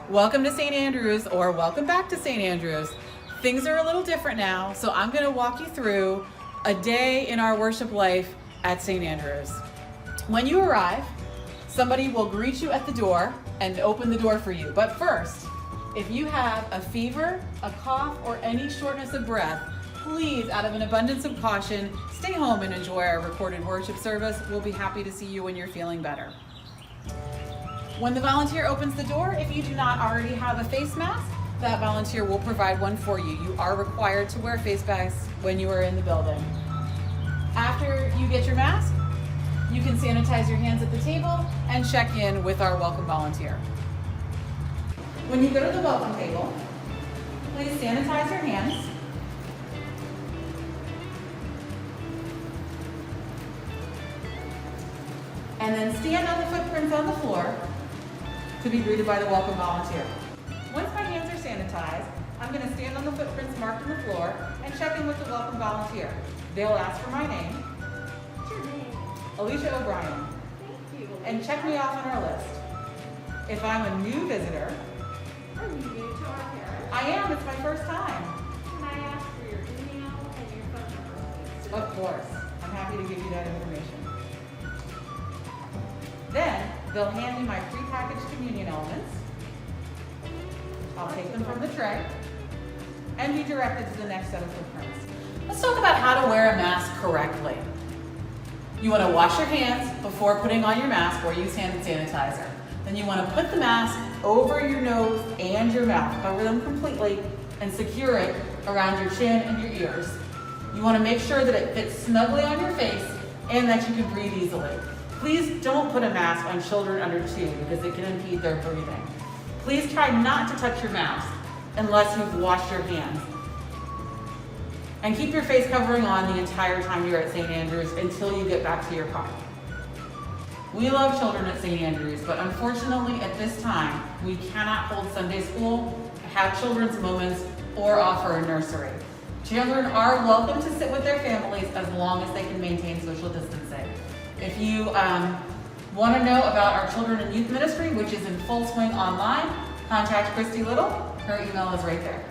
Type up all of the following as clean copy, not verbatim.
Welcome to St. Andrews, or welcome back to St. Andrews. Things are a little different now, so I'm going to walk you through a day in our worship life at St. Andrews. When you arrive, somebody will greet you at the door and open the door for you. But first, if you have a fever, a cough, or any shortness of breath, please, out of an abundance of caution, stay home and enjoy our recorded worship service. We'll be happy to see you when you're feeling better. When the volunteer opens the door, if you do not already have a face mask, that volunteer will provide one for you. You are required to wear face masks when you are in the building. After you get your mask, you can sanitize your hands at the table and check in with our welcome volunteer. When you go to the welcome table, please sanitize your hands. And then stand on the footprints on the floor to be greeted by the welcome volunteer. Once my hands are sanitized, I'm going to stand on the footprints marked on the floor and check in with the welcome volunteer. They'll ask for my name. What's your name? Alicia O'Brien. Thank you. And check me off on our list. If I'm a new visitor, Are you new to our parish? I am. It's my first time. Can I ask for your email and your phone number, please? Of course. I'm happy to give you that information. Then they'll hand me my prepackaged communion elements. I'll take them from the tray and be directed to the next set of footprints. Let's talk about how to wear a mask correctly. You want to wash your hands before putting on your mask or use hand sanitizer. Then you want to put the mask over your nose and your mouth, cover them completely, and secure it around your chin and your ears. You want to make sure that it fits snugly on your face and that you can breathe easily. Please don't put a mask on children under 2 because it can impede their breathing. Please try not to touch your mask unless you've washed your hands. And keep your face covering on the entire time you're at St. Andrews until you get back to your car. We love children at St. Andrews, but unfortunately at this time, we cannot hold Sunday school, have children's moments, or offer a nursery. Children are welcome to sit with their families as long as they can maintain social distancing. If you want to know about our children and youth ministry, which is in full swing online, contact Christy Little. Her email is right there.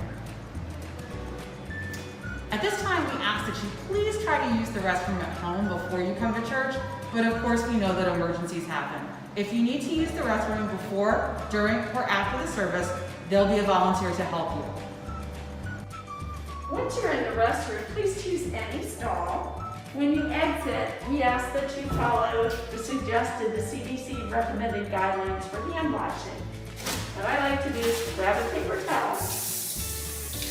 At this time, we ask that you please try to use the restroom at home before you come to church, but of course we know that emergencies happen. If you need to use the restroom before, during, or after the service, there'll be a volunteer to help you. Once you're in the restroom, please choose any stall. When you exit, we ask that you follow the CDC recommended guidelines for hand washing. What I like to do is grab a paper towel,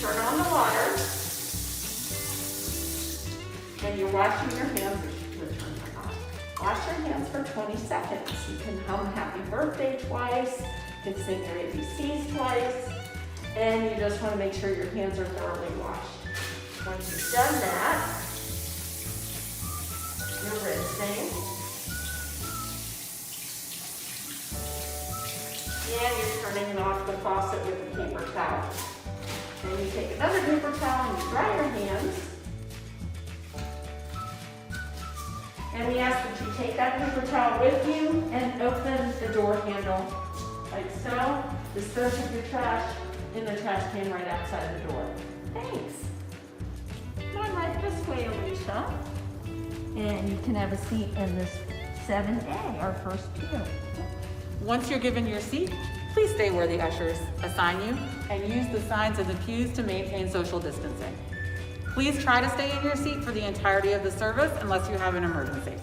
turn on the water, and you're washing your hands. Wash your hands for 20 seconds. You can hum happy birthday twice, you can sing your ABCs twice, and you just want to make sure your hands are thoroughly washed. Once you've done that, you're rinsing. And you're turning off the faucet with a paper towel. Then you take another paper towel and you dry your hands. And we ask that you take that paper towel with you and open the door handle like so. Dispose of your trash in the trash can right outside the door. Thanks. Come right this way, Alicia. And you can have a seat in this 7A, our first pew. Once you're given your seat, please stay where the ushers assign you and use the signs in the pews to maintain social distancing. Please try to stay in your seat for the entirety of the service unless you have an emergency.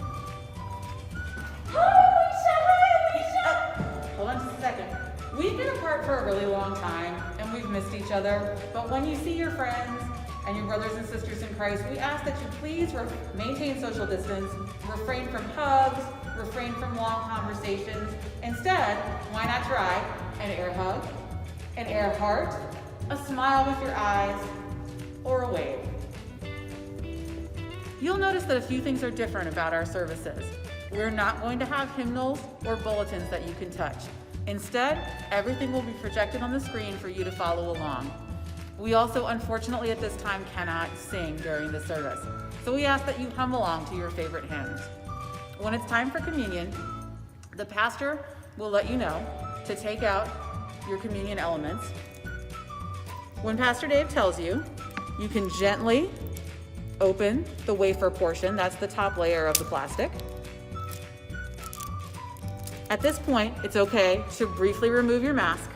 Hi, Alicia! Hold on just a second. We've been apart for a really long time and we've missed each other, but when you see your friends and your brothers and sisters in Christ, we ask that you please maintain social distance, refrain from hugs, refrain from long conversations. Instead, why not try an air hug, an air heart, a smile with your eyes, or a wave. You'll notice that a few things are different about our services. We're not going to have hymnals or bulletins that you can touch. Instead, everything will be projected on the screen for you to follow along. We also, unfortunately, at this time cannot sing during the service, so we ask that you hum along to your favorite hymns. When it's time for communion, the pastor will let you know to take out your communion elements. When Pastor Dave tells you, you can gently open the wafer portion. That's the top layer of the plastic. At this point, it's okay to briefly remove your mask,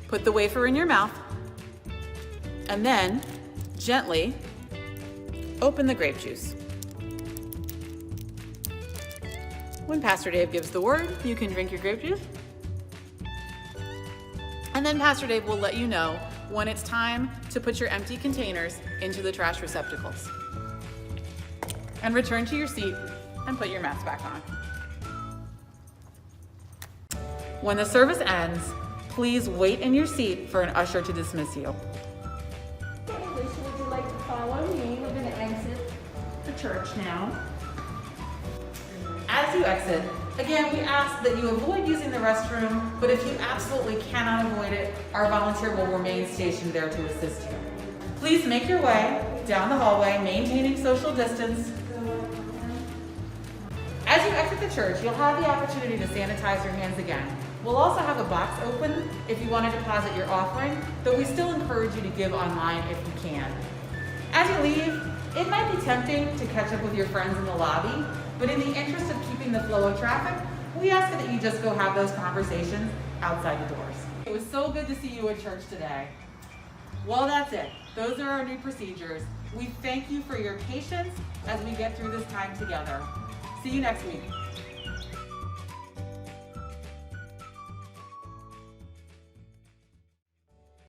put the wafer in your mouth, and then gently open the grape juice. When Pastor Dave gives the word, you can drink your grape juice. And then Pastor Dave will let you know when it's time to put your empty containers into the trash receptacles. And return to your seat and put your mask back on. When the service ends, please wait in your seat for an usher to dismiss you. Okay, Alicia, would you like to follow me? We're going to exit the church now. As you exit, again, we ask that you avoid using the restroom, but if you absolutely cannot avoid it, our volunteer will remain stationed there to assist you. Please make your way down the hallway, maintaining social distance. As you exit the church, you'll have the opportunity to sanitize your hands again. We'll also have a box open if you want to deposit your offering, though we still encourage you to give online if you can. As you leave, it might be tempting to catch up with your friends in the lobby, but in the interest of keeping the flow of traffic, we ask that you just go have those conversations outside the doors. It was so good to see you at church today. Well, that's it. Those are our new procedures. We thank you for your patience as we get through this time together. See you next week.